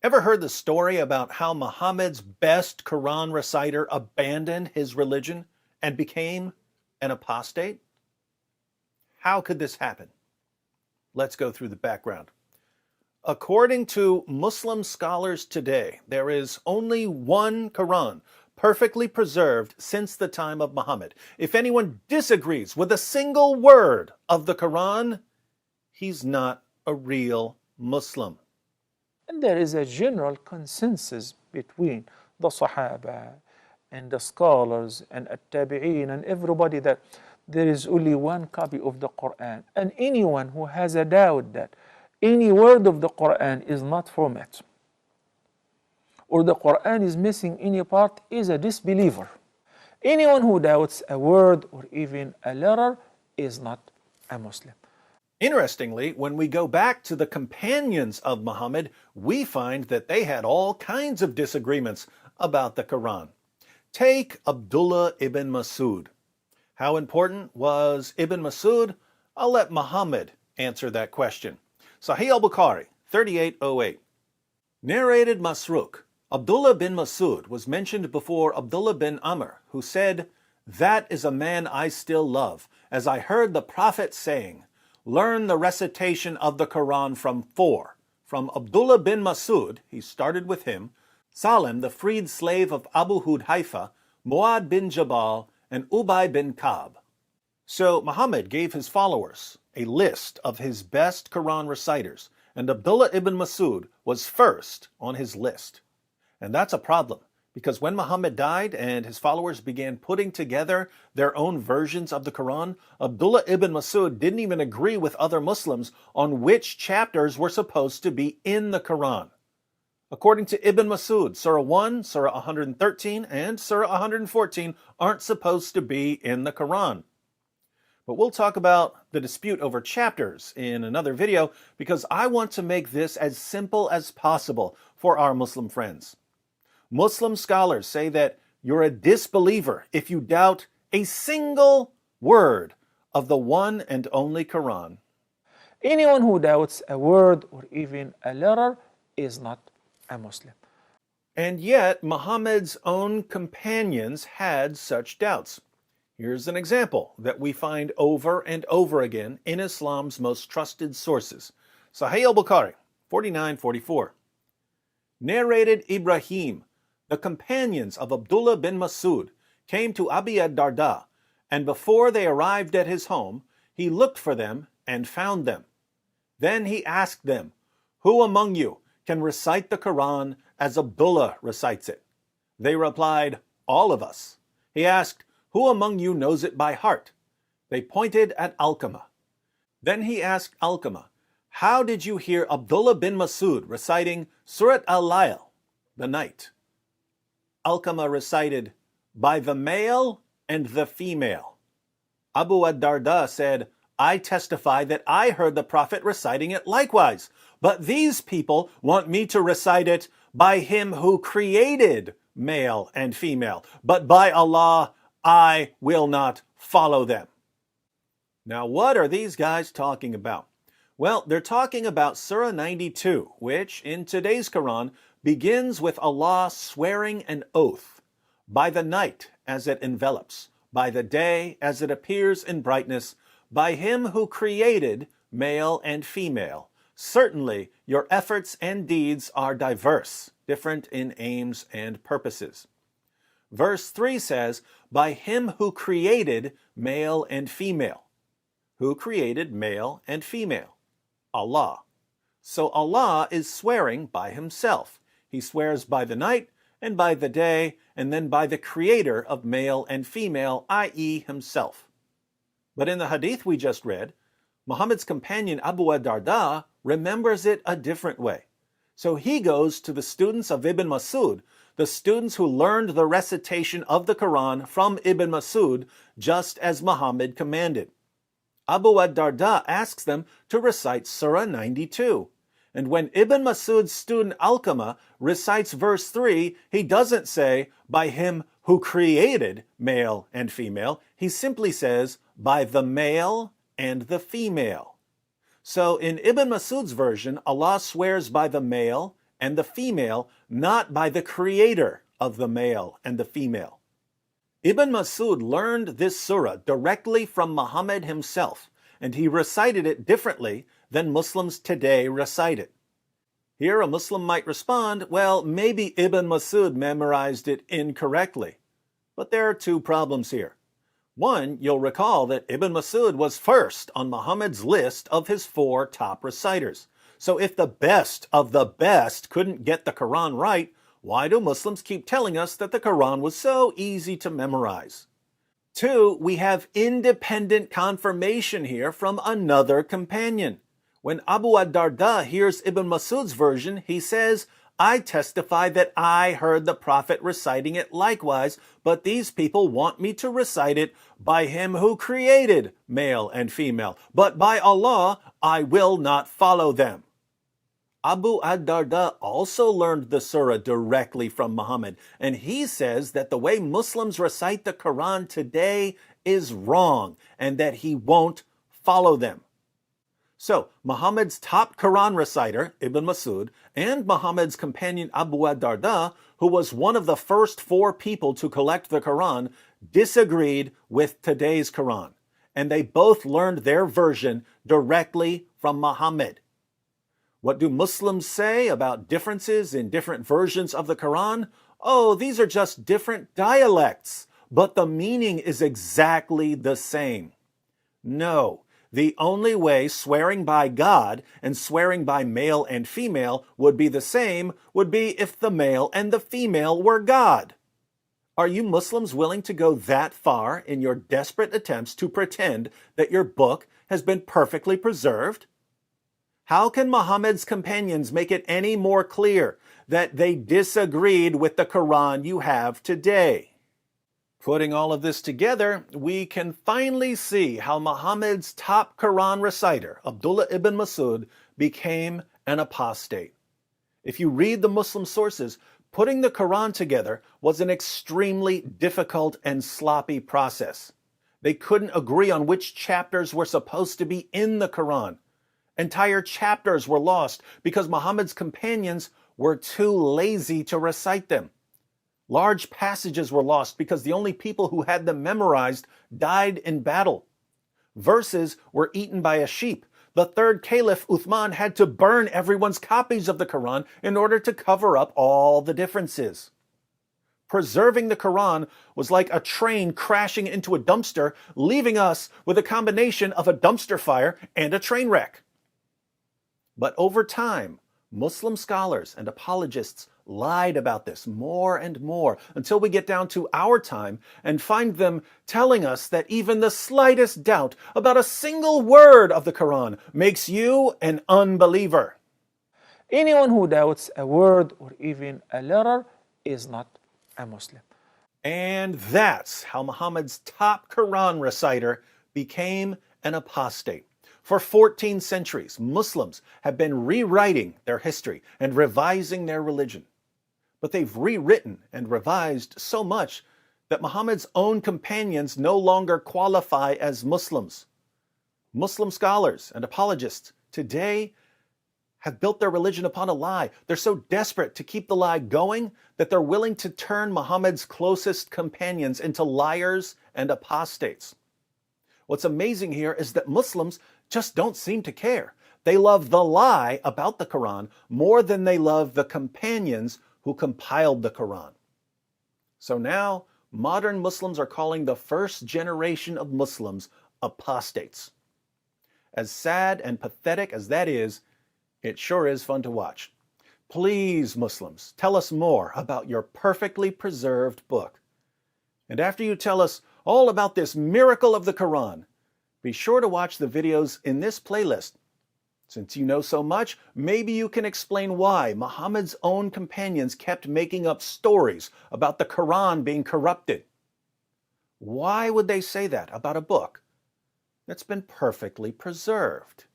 Ever heard the story about how Muhammad's best Quran reciter abandoned his religion and became an apostate? How could this happen? Let's go through the background. According to Muslim scholars today, there is only one Quran perfectly preserved since the time of Muhammad. If anyone disagrees with a single word of the Quran, he's not a real Muslim. And there is a general consensus between the Sahaba and the scholars and at-Tabi'een and everybody that there is only one copy of the Quran. And anyone who has a doubt that any word of the Quran is not from it, or the Quran is missing any part, is a disbeliever. Anyone who doubts a word or even a letter is not a Muslim. Interestingly, when we go back to the companions of Muhammad, we find that they had all kinds of disagreements about the Quran. Take Abdullah ibn Masud. How important was Ibn Masud? I'll let Muhammad answer that question. Sahih al-Bukhari, 3808. Narrated Masruq, Abdullah bin Masud was mentioned before Abdullah bin Amr, who said, "That is a man I still love, as I heard the Prophet saying, learn the recitation of the Quran from four. From Abdullah bin Masud, he started with him, Salim, the freed slave of Abu Hudhaifa, Muad bin Jabal, and Ubay bin Ka'b." So Muhammad gave his followers a list of his best Quran reciters, and Abdullah ibn Masud was first on his list. And that's a problem, because when Muhammad died and his followers began putting together their own versions of the Quran, Abdullah ibn Masud didn't even agree with other Muslims on which chapters were supposed to be in the Quran. According to Ibn Masud, Surah 1, Surah 113, and Surah 114 aren't supposed to be in the Quran. But we'll talk about the dispute over chapters in another video, because I want to make this as simple as possible for our Muslim friends. Muslim scholars say that you're a disbeliever if you doubt a single word of the one and only Quran. Anyone who doubts a word or even a letter is not a Muslim. And yet, Muhammad's own companions had such doubts. Here's an example that we find over and over again in Islam's most trusted sources. Sahih al-Bukhari, 4944. Narrated Ibrahim, the companions of Abdullah bin Masud came to Abi ad-Darda, and before they arrived at his home, he looked for them and found them. Then he asked them, "Who among you can recite the Quran as Abdullah recites it?" They replied, "All of us." He asked, "Who among you knows it by heart?" They pointed at Alqamah. Then he asked Alqamah, "How did you hear Abdullah bin Masud reciting Surat al-Layl, the night?" Alqamah recited, "By the male and the female." Abu ad-Darda said, "I testify that I heard the Prophet reciting it likewise, but these people want me to recite it by him who created male and female. But by Allah, I will not follow them." Now, what are these guys talking about? Well, they're talking about Surah 92, which in today's Quran begins with Allah swearing an oath, by the night as it envelops, by the day as it appears in brightness, by him who created male and female. Certainly, your efforts and deeds are diverse, different in aims and purposes. Verse 3 says, by him who created male and female. Who created male and female? Allah. So Allah is swearing by himself. He swears by the night and by the day and then by the creator of male and female, i.e. himself. But in the hadith we just read, Muhammad's companion Abu ad-Darda remembers it a different way. So he goes to the students of Ibn Masud, the students who learned the recitation of the Quran from Ibn Masud, just as Muhammad commanded. Abu ad-Darda asks them to recite Surah 92. And when Ibn Masud's student Alqamah recites verse 3, he doesn't say, by him who created male and female. He simply says, by the male and the female. So in Ibn Masud's version, Allah swears by the male and the female, not by the creator of the male and the female. Ibn Masud learned this surah directly from Muhammad himself, and he recited it differently than Muslims today recite it. Here a Muslim might respond, well, maybe Ibn Masud memorized it incorrectly. But there are two problems here. One, you'll recall that Ibn Masud was first on Muhammad's list of his 4 top reciters. So if the best of the best couldn't get the Quran right, why do Muslims keep telling us that the Quran was so easy to memorize? 2, we have independent confirmation here from another companion. When Abu ad-Darda hears Ibn Masud's version, he says, I testify that I heard the Prophet reciting it likewise, but these people want me to recite it by him who created male and female. But by Allah, I will not follow them. Abu ad-Darda also learned the surah directly from Muhammad, and he says that the way Muslims recite the Quran today is wrong, and that he won't follow them. So, Muhammad's top Quran reciter, Ibn Masud, and Muhammad's companion Abu ad-Darda, who was one of the first 4 people to collect the Quran, disagreed with today's Quran, and they both learned their version directly from Muhammad. What do Muslims say about differences in different versions of the Quran? Oh, these are just different dialects, but the meaning is exactly the same. No, the only way swearing by God and swearing by male and female would be the same would be if the male and the female were God. Are you Muslims willing to go that far in your desperate attempts to pretend that your book has been perfectly preserved? How can Muhammad's companions make it any more clear that they disagreed with the Quran you have today? Putting all of this together, we can finally see how Muhammad's top Quran reciter, Abdullah ibn Masud, became an apostate. If you read the Muslim sources, putting the Quran together was an extremely difficult and sloppy process. They couldn't agree on which chapters were supposed to be in the Quran. Entire chapters were lost because Muhammad's companions were too lazy to recite them. Large passages were lost because the only people who had them memorized died in battle. Verses were eaten by a sheep. The third caliph, Uthman, had to burn everyone's copies of the Quran in order to cover up all the differences. Preserving the Quran was like a train crashing into a dumpster, leaving us with a combination of a dumpster fire and a train wreck. But over time, Muslim scholars and apologists lied about this more and more until we get down to our time and find them telling us that even the slightest doubt about a single word of the Quran makes you an unbeliever. Anyone who doubts a word or even a letter is not a Muslim. And that's how Muhammad's top Quran reciter became an apostate. For 14 centuries, Muslims have been rewriting their history and revising their religion. But they've rewritten and revised so much that Muhammad's own companions no longer qualify as Muslims. Muslim scholars and apologists today have built their religion upon a lie. They're so desperate to keep the lie going that they're willing to turn Muhammad's closest companions into liars and apostates. What's amazing here is that Muslims just don't seem to care. They love the lie about the Quran more than they love the companions who compiled the Quran. So now, modern Muslims are calling the first generation of Muslims apostates. As sad and pathetic as that is, it sure is fun to watch. Please, Muslims, tell us more about your perfectly preserved book. And after you tell us all about this miracle of the Quran, be sure to watch the videos in this playlist. Since you know so much, maybe you can explain why Muhammad's own companions kept making up stories about the Quran being corrupted. Why would they say that about a book that's been perfectly preserved?